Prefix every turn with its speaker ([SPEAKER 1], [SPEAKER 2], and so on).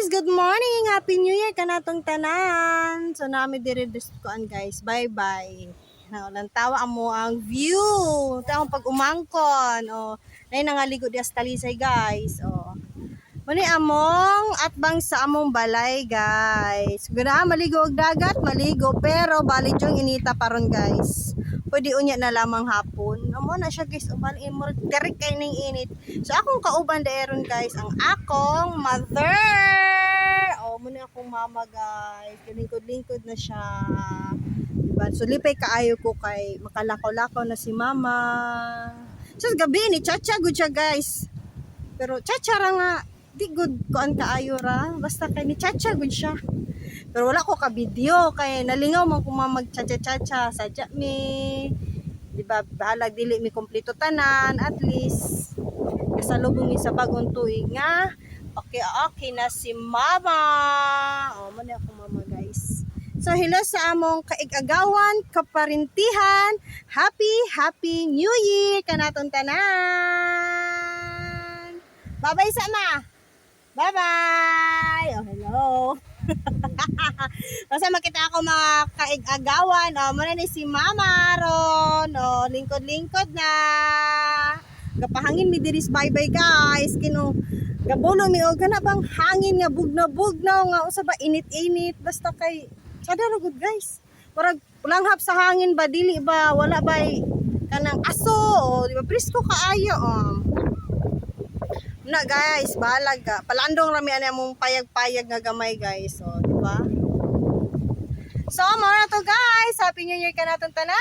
[SPEAKER 1] guys, good morning. Happy New Year kanatong tanan. So nami diri diskuan guys. Bye-bye. Na ulan tawa amo ang view. Taong pag umangkon. Oh, nay nangaligo di Talisay guys. Oh. Muni among atbang sa among balay guys. Guna maligo og dagat, maligo pero bali jung inita paron guys. Pwede unya na lamang hapon. Amo na siya guys, uban imo direk kay ning init. So akong kauban daeron guys, ang akong mother. Oh, muna akong mama guys. Lingkod-lingkod na siya. Diba? So lipay kaayo ko kay makalakaw-lakaw na si mama. So gabi ni chacha gud siya guys. Pero chacha ra nga di good kuan kaayo ra. Basta kay ni chacha gud siya. Pero wala ko ka video kay nalingaw man ko mag chacha-chacha sadya mi. Di ba bahalag dili mi kompleto tanan at least kasalubong mi sa bagong tuig nga okay na si mama. Oh, man ako mama guys. So hello sa among kaig-agawan, kaparintihan. Happy New Year kanaton tanan. Bye-bye sama. Bye-bye. Oh, hello. Basta makita ako mga kaig-agawan. O, muna ni si Mama ron. O, lingkod-lingkod na. Gapahangin mi diris bye-bye guys. Kino, gabulo mi o kana bang hangin nga bugnaw-bugnaw nga usa ba init-init. Basta kay, sada good guys. Parang langhap sa hangin ba, dili ba, wala ba kanang aso. O, di ba, presko kaayo. O. Na guys, balag ka. Palandong rami ana mong payag-payag nga gamay guys. So, di ba? So, mara to guys. Happy New Year ka naton tanan.